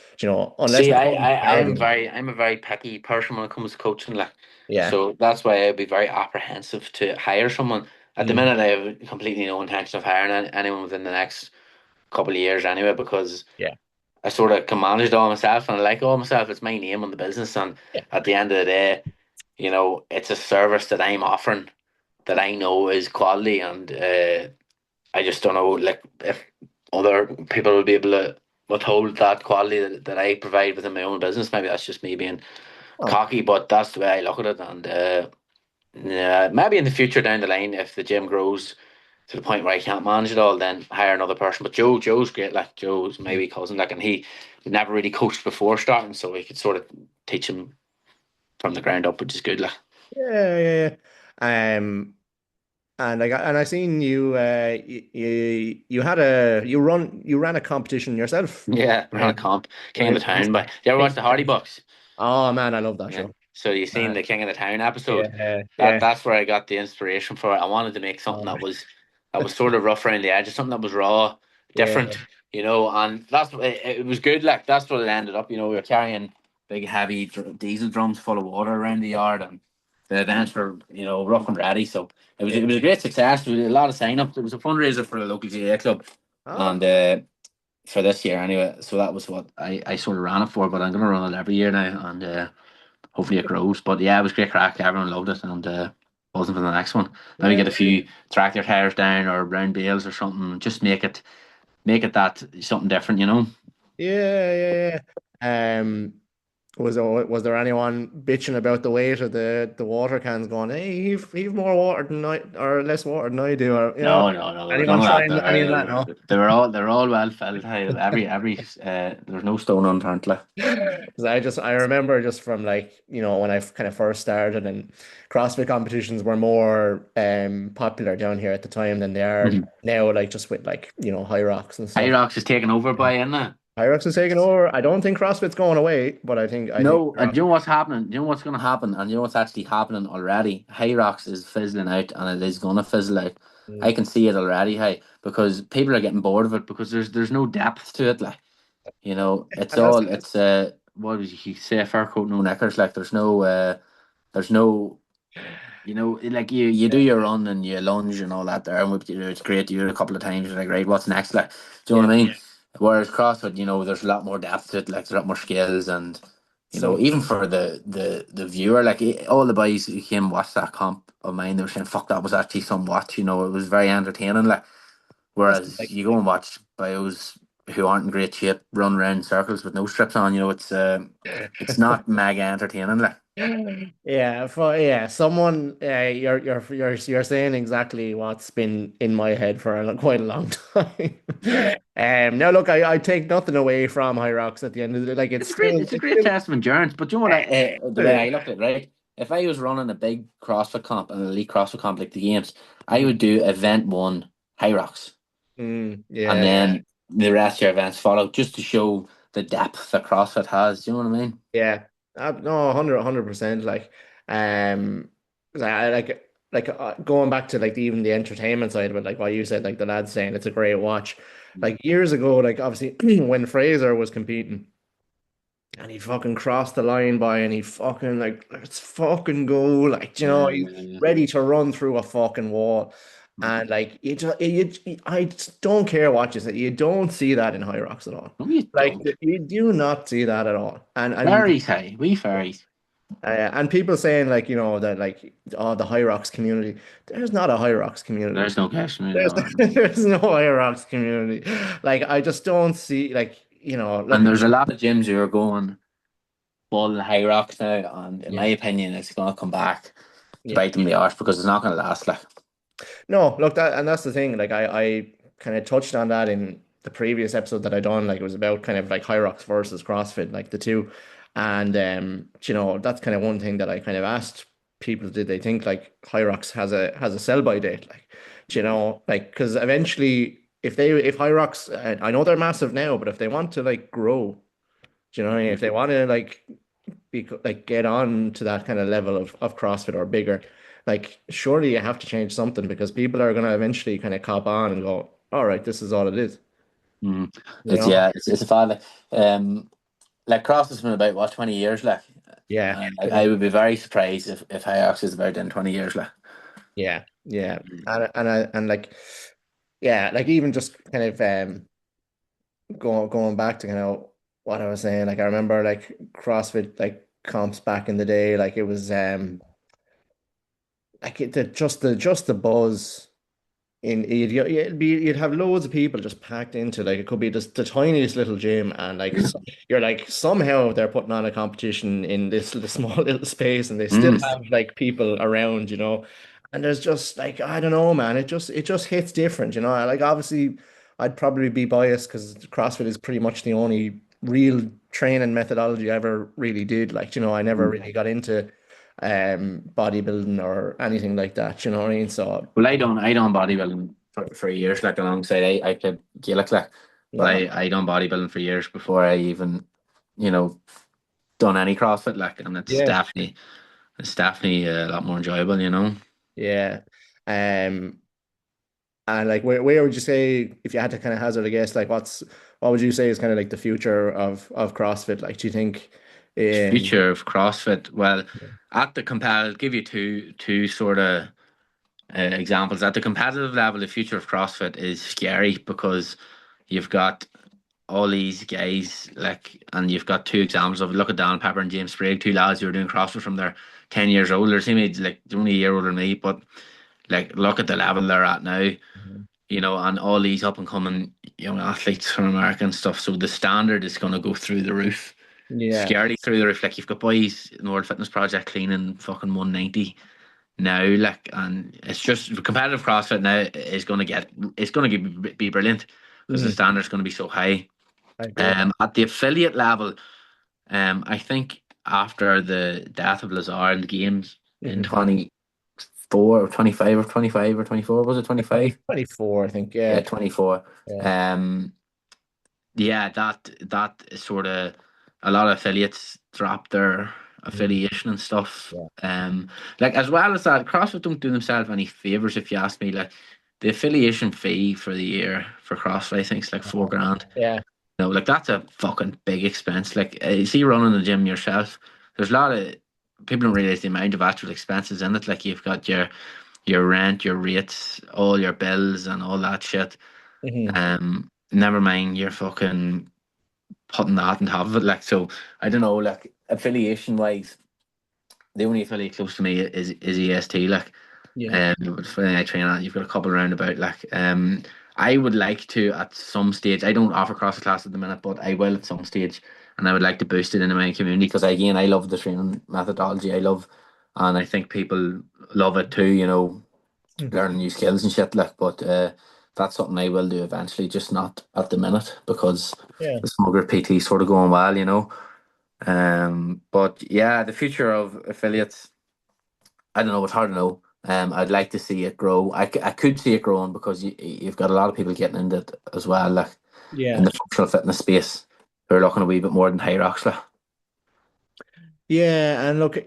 unless See, it becomes I hard, am I'm a very picky person when it comes to coaching. Like, yeah. so that's why I'd be very apprehensive to hire someone. At the Mm, minute, I have completely no intention of hiring anyone within the next couple of years anyway, because yeah, I sort of can manage it all myself and I like it all myself. It's my name on the business, and yeah, at the end of the day, it's a service that I'm offering that I know is quality, and I just don't know like if other people will be able to withhold that quality that I provide within my own business. Maybe that's just me being oh, cocky, but that's the way I look at it. And yeah, maybe in the future down the line, if the gym grows to the point where I can't manage it all, then hire another person. But Joe's great. Like Joe's my mm, wee cousin. Like, and he never really coached before starting, so we could sort of teach him from the ground up, which is good. Like, yeah, yeah, yeah. And I seen you ran a competition yourself. yeah, we're on a Um, comp, King of the with Town. But you ever watch the Hardy Bucks? Oh man, I love that Yeah. show. So you seen Uh, the King of the Town episode? yeah, That yeah. that's where I got the inspiration for it. I wanted to make something Um, that was sort of rough around the edges, something that was raw, yeah, different. and it was good. Like that's what it ended up. We were carrying big, heavy diesel drums full of water around the yard, and the events were, rough and ready. So Yeah. it was a great success. There was a lot of sign ups. It was a fundraiser for the local GA club, Oh, and for this year anyway. So that was what I sort of ran it for. But I'm gonna run it every year now, and hopefully it grows. But yeah, it was great crack. Everyone loved it, and buzzing for the next one. Maybe yeah. get a few tractor tires down or round bales or something. Just make it that something different. Yeah, yeah, yeah. Was there anyone bitching about the weight of the water cans going, hey, heave more water than I or less water than I do, or No, no, no. There was anyone none of that. trying any of that, no? They were all well filled. Hey, every there was no stone unturned. Like. Because I remember just from like, when I kind of first started and CrossFit competitions were more popular down here at the time than they are Mhm. now, like just with like, High Rocks and stuff. Hyrox is taken over by, isn't it? High Rocks is taking over. I don't think CrossFit's going away, but I think No, and you know what's happening? You know what's going to happen, and you know what's actually happening already. Hyrox is fizzling out, and it is going to fizzle out. I Mm. can see it already. Hey, because people are getting bored of it because there's no depth to it. Like, it's And that's all it's what would you say? Fur coat, no knickers. Like, there's no like you do your run and you lunge and all that there, and it's great. You do it a couple of times. You're like, right, what's next? Like, do you know yeah. what I mean? Whereas CrossFit, there's a lot more depth to it. Like, there's a lot more skills, and So even for the viewer, like all the boys who came and watched that comp of mine, they were saying, "Fuck, that was actually some watch." It was very entertaining. Like, that's whereas like you go and watch bios who aren't in great shape run around in circles with no strips on, it's not mega entertaining. Like. yeah, yeah. Someone, you're saying exactly what's been in my head for quite a long time. Now look, I take nothing away from High Rocks at the end of the day. Like It's a it's great still test of endurance. But you know what? The way I look at it, right? If I was running a big CrossFit comp, an elite CrossFit comp like the games, I would do event one high rocks, and yeah, then the rest of your events follow, just to show the depth that CrossFit has. Do you know what I mean? yeah. No, 100%. Like, 'cause I like going back to like even the entertainment side of it, like what you said, like the lads saying it's a great watch. Mm. Like years ago, like obviously when Fraser was competing. And he fucking crossed the line by and he fucking like, let's fucking go. Like, Yeah, he's yeah, yeah. ready to run through a fucking wall. Mhm. And like I just don't care what you say. You don't see that in High Rocks at all. No, you Like don't. you do not see that at all. Fairies, hey, we fairies. And people saying like, that like, oh, the High Rocks community. There's not a High Rocks community. There's no question, There's no. there's no High Rocks community. Like I just don't see like, And look, there's a lot of gyms who are going full high rocks now, and in my yeah. opinion, it's going to come back to Yeah. bite them in the arse because it's not going to last. Like. No, look, that's the thing. Like I kind of touched on that in the previous episode that I done. Like it was about kind of like High Rocks versus CrossFit, like the two. And that's kind of one thing that I kind of asked people, did they think like High Rocks has a sell by date? Like, like because eventually if High Rocks, I know they're massive now, but if they want to like grow, do you know what I mean? If they want to like like get on to that kind of level of CrossFit or bigger, like surely you have to change something because people are gonna eventually kind of cop on and go, all right, this is all it is. Mm. You know? It's a fad. Like Cross has been about what 20 years, like, Yeah. and I Yeah. would be very surprised if Ajax is about in 20 years, like. Yeah. Yeah. Mm. And like yeah, like even just kind of going back to kind of what I was saying, like I remember like CrossFit like comps back in the day, like it was like just the buzz. You'd have loads of people just packed into like it could be just the tiniest little gym and like you're like somehow they're putting on a competition in this little small little space and they still Mm. have like people around, and there's just like I don't know, man, it just hits different, like obviously I'd probably be biased because CrossFit is pretty much the only real training methodology I ever really did, like I never really got into bodybuilding or anything like that, you know what I mean? So Well, I done bodybuilding for years, like alongside I played Gaelic, like, but no. I done bodybuilding for years before I even, you know, done any CrossFit, like, and Yeah. it's definitely a lot more enjoyable. Yeah. Um, And like, where would you say, if you had to kind of hazard a guess, like what would you say is kind of like the future of CrossFit? Like, do you think, um, Future of CrossFit. Well, I'll give you two sort of examples. At the competitive level, the future of CrossFit is scary because you've got all these guys like, and you've got two examples of, look at Dan Pepper and James Sprague, two lads who are doing CrossFit from their 10 years old. They're seemingly like they're only a year older than me, but like look at the level they're at now. And all these up and coming young athletes from America and stuff. So the standard is going to go through the roof, yeah, scarily through the roof. Like you've got boys in the World Fitness Project cleaning fucking 190 now, like, and it's just competitive CrossFit now is going to be brilliant because the mhm, standard's going to be so high. I agree. At the affiliate level, I think after the death of Lazar in the games in Mhm. 24 or 25 or 25 or 24, was it 25? 24, I think. Yeah, Yeah, 24. yeah, Um, yeah, that is sort of a lot of affiliates drop their mhm, affiliation and stuff. yeah, Like as well as that, CrossFit don't do themselves any favors if you ask me. Like the affiliation fee for the year for CrossFit, I think is like uh-huh, 4 grand. yeah, No, like that's a fucking big expense. Like you see running the gym yourself, there's a lot of people don't realize the amount of actual expenses in it. Like you've got your rent, your rates, all your bills and all that shit. mhm, Never mind your fucking putting that on top of it. Like, so I don't know, like affiliation wise, the only affiliate close to me is EST. Like, yeah, for the I train at, you've got a couple around about. Like, I would like to at some stage. I don't offer CrossFit class at the minute, but I will at some stage, and I would like to boost it into my community because again, I love the training methodology. And I think people love it too. mhm, Learning new skills and shit. Like, but that's something I will do eventually, just not at the minute because yeah, the smuggler PT sort of going well. But yeah, the future of affiliates, I don't know. It's hard to know. I'd like to see it grow. I could see it growing because you've got a lot of people getting into it as well, like in yeah, the functional fitness space, who are looking a wee bit more than high rocks. Like. yeah. And look,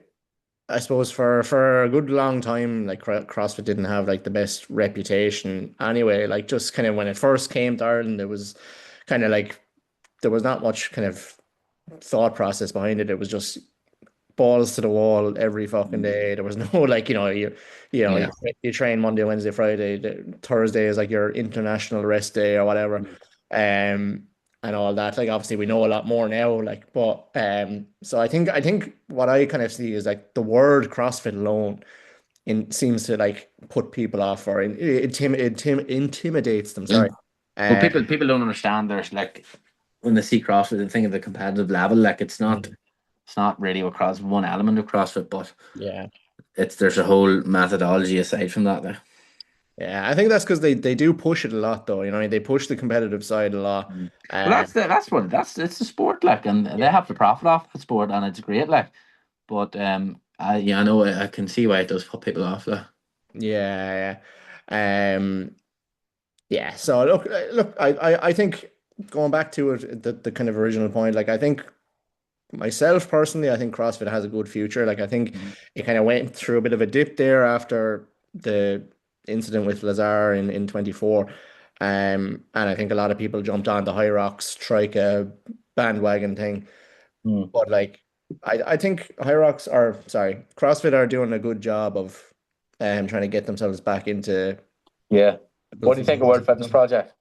I suppose for a good long time, like CrossFit didn't have like the best reputation anyway. Like just kind of when it first came to Ireland, it was kind of like there was not much kind of thought process behind it. It was just balls to the wall every fucking Mm. day. There was no like, Yeah. you train Monday, Wednesday, Friday. Thursday is like your international rest day or whatever. Um and all that. Like obviously we know a lot more now, like, but so I think what I kind of see is like the word CrossFit alone seems to like put people off or intimidates them, Yeah. sorry. Well, Uh, people don't understand. There's like when they see CrossFit and think of the competitive level, like it's not really a cross one element of CrossFit, but yeah. there's a whole methodology aside from that there. Yeah, I think that's because they do push it a lot though, they push the competitive side a lot. Mm. Well, Um that's it's a sport, like, and they yeah, have to profit off the sport, and it's great, like. But I know I can see why it does put people off, like. yeah, yeah. Yeah, so look, I think going back to it, the kind of original point, like I think myself personally, I think CrossFit has a good future. Like I think Mhm. it kind of went through a bit of a dip there after the incident with Lazar in 24. And I think a lot of people jumped on the High Rocks Trika bandwagon thing. Mm. But like I think High Rocks are sorry, CrossFit are doing a good job of trying to get themselves back into Yeah. What do you think of World Fitness do Project?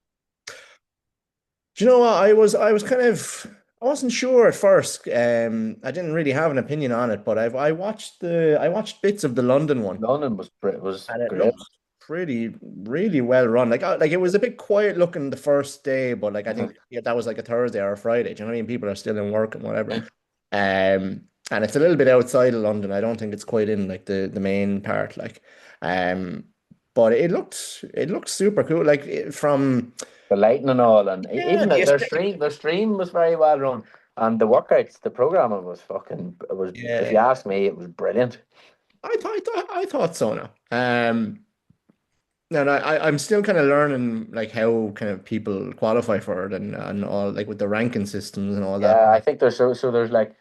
you know what? I was kind of I wasn't sure at first. I didn't really have an opinion on it, but I watched bits of the London one, London was and it great. looked pretty really well run. Like it was a bit quiet looking the first day, but like I think Mhm. yeah, that was like a Thursday or a Friday. Do you know what I mean? People are still in work and whatever. And it's a little bit outside of London. I don't think it's quite in like the main part. Like, um, but it looked super cool. Like from The lighting and all, and yeah, even the aesthetic. their stream was very well run, and the workouts, the programming was fucking. It was, if you Yeah, ask me, it was brilliant. I thought so now. And I'm still kind of learning like how kind of people qualify for it and all like with the ranking systems and all that. Yeah, I think there's so there's like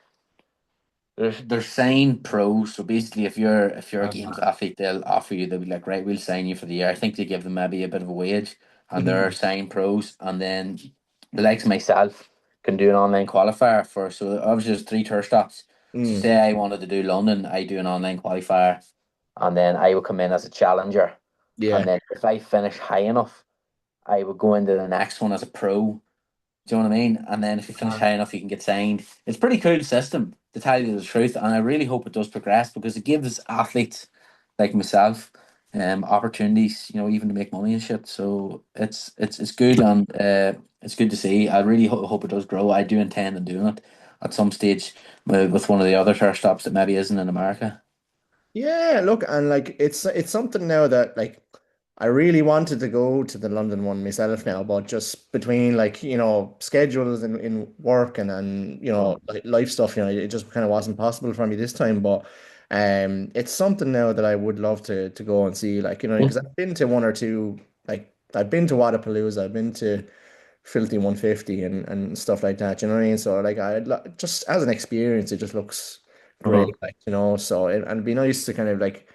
They're signed pros. So basically, if you're a games Uh, athlete, they'll offer you. They'll be like, right, we'll sign you for the year. I think they give them maybe a bit of a wage, and they're mhm. signed pros. And then the likes of myself can do an online qualifier for. So obviously, there's three tour stops. So Mm. say I wanted to do London, I do an online qualifier, and then I would come in as a challenger. Yeah. And then if I finish high enough, I would go into the next one as a pro. Do you know what I mean? And then if you finish Uh, high enough, you can get signed. It's a pretty cool system, to tell you the truth. And I really hope it does progress because it gives athletes like myself opportunities, even to make money and shit. So it's good, and it's good to see. I really hope it does grow. I do intend on doing it at some stage with one of the other tour stops that maybe isn't in America. Yeah, look, and like it's something now that like I really wanted to go to the London one myself now, but just between like, schedules in work and Mm. like life stuff, it just kind of wasn't possible for me this time. But it's something now that I would love to go and see, like, because I've been to one or two, like I've been to Wadapalooza, I've been to Filthy 150 and stuff like that, you know what I mean? So like just as an experience, it just looks great, Mhm. like, so and it'd be nice to kind of like,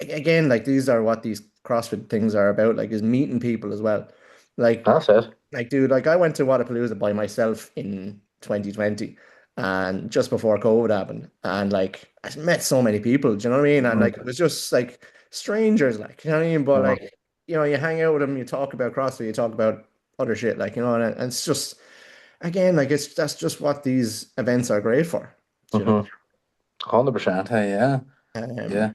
again, like these are what these CrossFit things are about, like is meeting people as well. Like, That's it. dude, like I went to Wadapalooza by myself in 2020 and just before COVID happened. And like I met so many people, do you know what I mean? And like it Mhm. was just like strangers, like, you know what I mean? But Mhm. like, you hang out with them, you talk about CrossFit, you talk about other shit, like, and it's just again, like that's just what these events are great for, you know. Mhm. 100%. Hey, yeah. Um, Yeah.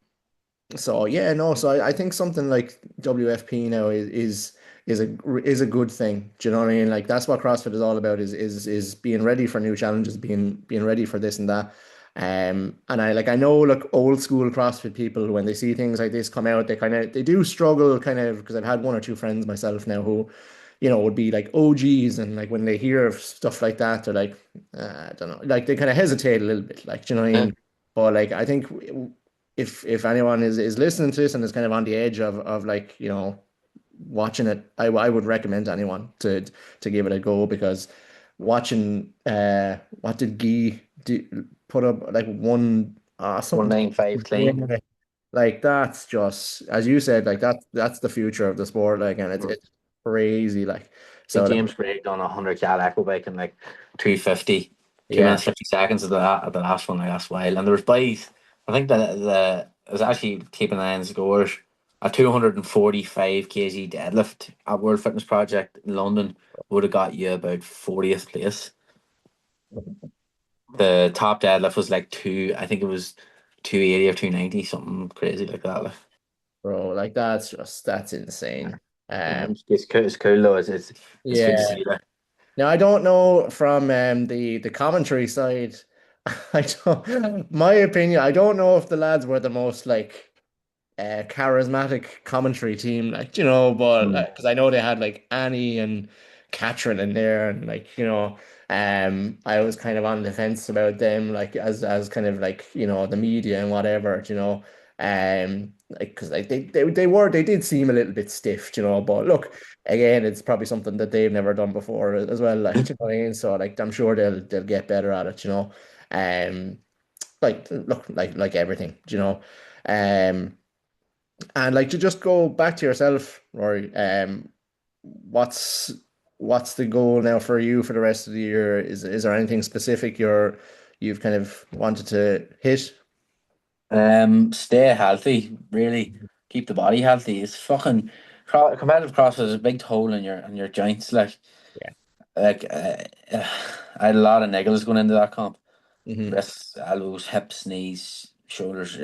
So yeah, no. So I think something like WFP now is a good thing. Do you know what I mean? Like that's what CrossFit is all about is being ready for new challenges, being ready for this and that. And I know like old school CrossFit people when they see things like this come out, they do struggle kind of because I've had one or two friends myself now who, would be like OGs and like when they hear of stuff like that, they're like, I don't know, like they kind of hesitate a little bit, like, do you know what I Yeah. mean? But like I think if anyone is listening to this and is kind of on the edge of like, watching it, I would recommend anyone to give it a go because watching what did Guy put up like One something nine five yeah, clean. like that's just as you said, like that's the future of the sport, like, and it's crazy, like, Like so like James Craig done 100 cal echo bike in like 250, two yeah. minutes 50 seconds at the last one, like that's wild. And there was boys, I think that it was actually keeping an eye on the scores. A 245 kg deadlift at World Fitness Project in London would have got you about 40th place. The top deadlift was like I think it was 280 or 290, something crazy like that. Like. Bro, like that's insane. It's cool though. It's good to Yeah. see that. Now I don't know from the commentary side. I don't. My opinion, I don't know if the lads were the most like charismatic commentary team, like, but Mm. because I know they had like Annie and Catherine in there, and like, I was kind of on the fence about them, like as kind of like, the media and whatever, like because like they did seem a little bit stiff, but look, again, it's probably something that they've never done before as well, like, you know what I mean? So like I'm sure they'll get better at it, um, like look, like everything, um. And like to just go back to yourself, Rory, what's what's the goal now for you for the rest of the year? Is there anything specific you've kind of wanted to hit? Stay healthy, really keep the body healthy. It's fucking competitive CrossFit is a big toll in your joints. Yeah. Like I had a lot of niggles going into that comp. Hmm. Wrists, elbows, hips, knees, shoulders.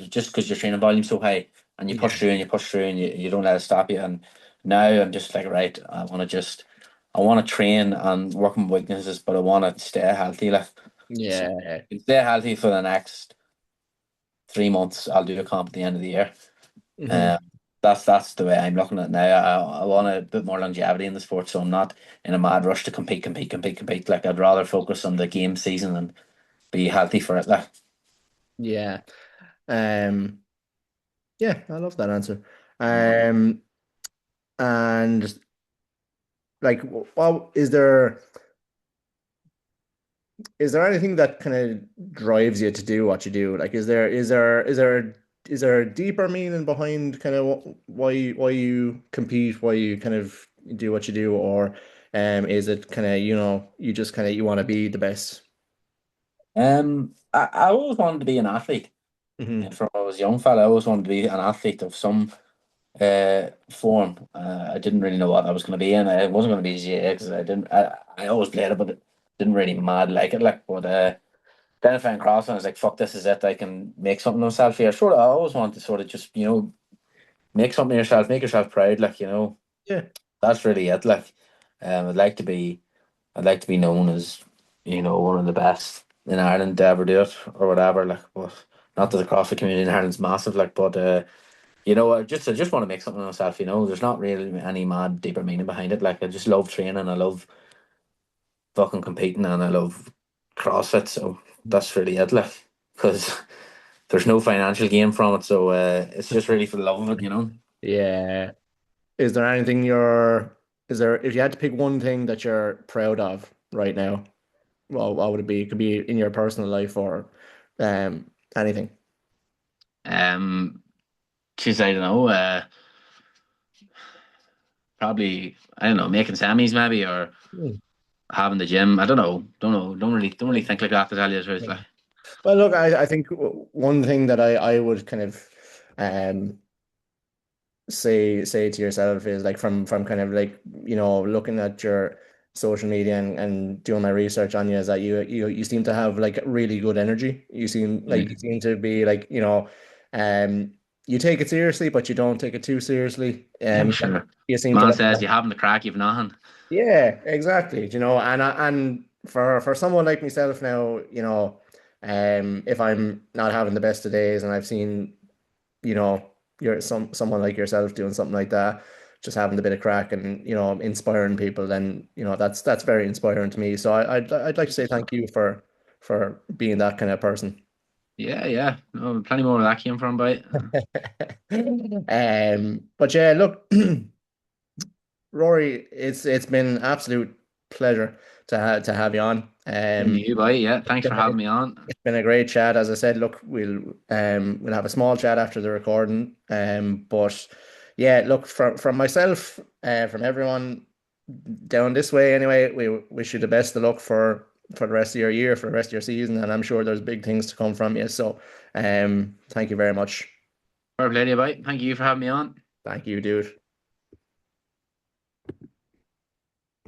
Just because your training volume's so high, and you Yeah. push through and you push through and you don't let it stop you. And now I'm just like, right, I want to train and work on weaknesses, but I want to stay healthy. Like, so Yeah. stay healthy for the next 3 months. I'll do a comp at the end of the year. Hmm. Um, that's the way I'm looking at it now. I want a bit more longevity in the sport, so I'm not in a mad rush to compete. Like I'd rather focus on the game season and be healthy for it. Like, Yeah. Um, yeah, I love that answer. mm. Um, and like, well, is there is there anything that kind of drives you to do what you do? Like, is there a deeper meaning behind kind of why you compete, why you kind of do what you do, or is it kind of, you just kind of you want to be the best? I always wanted to be an athlete. Hmm. And from when I was a young fella, I always wanted to be an athlete of some form. I didn't really know what I was going to be in. I wasn't going to be GA because I didn't. I always played it, but it didn't really mad like it. Like, but then I found CrossFit. And I was like, "Fuck, this is it. I can make something of myself here." Sort of. I always wanted to sort of just make something of yourself, make yourself proud. Like Yeah. that's really it. Like, I'd like to be known as one of the best in Ireland to ever do it or whatever. Like, but not that the CrossFit community in Ireland's massive. Like, but I just want to make something of myself. There's not really any mad deeper meaning behind it. Like, I just love training. I love fucking competing, and I love CrossFit. So that's really it. Like, because there's no financial gain from it. So it's just really for the love of it. Yeah. Is there anything if you had to pick one thing that you're proud of right now, well, what would it be? It could be in your personal life or anything. Um, Geez, I don't know. Probably I don't know, making semis maybe or Hmm. having the gym. I don't know. Don't know. Don't really think like that to tell you the truth. Like, Well, look, I think one thing that I would kind of um say to yourself is like from kind of like looking at your social media and doing my research on you is that you seem to have like really good energy. You mm, seem to be like um you take it seriously, but you don't take it too seriously. yeah, sure. You seem to Man like says you haven't the crack, you've nothing. yeah, exactly. And for someone like myself now, if I'm not having the best of days and I've seen, you're someone like yourself doing something like that, just having a bit of crack and inspiring people, then that's very inspiring to me. So I'd like to say thank you for being that kind of person. Yeah, yeah. No, plenty more where that came from, but But yeah, look, Rory, it's been an absolute pleasure to have you on. and you, boy. Yeah, thanks for having It's me on. been a great chat. As I said, look, we'll have a small chat after the recording. But yeah, look, from myself, from everyone down this way anyway, we wish you the best of luck for the rest of your year, for the rest of your season, and I'm sure there's big things to come from you. So, thank you very much. Fair play to you, boy. Thank you for having me on. Thank you, dude.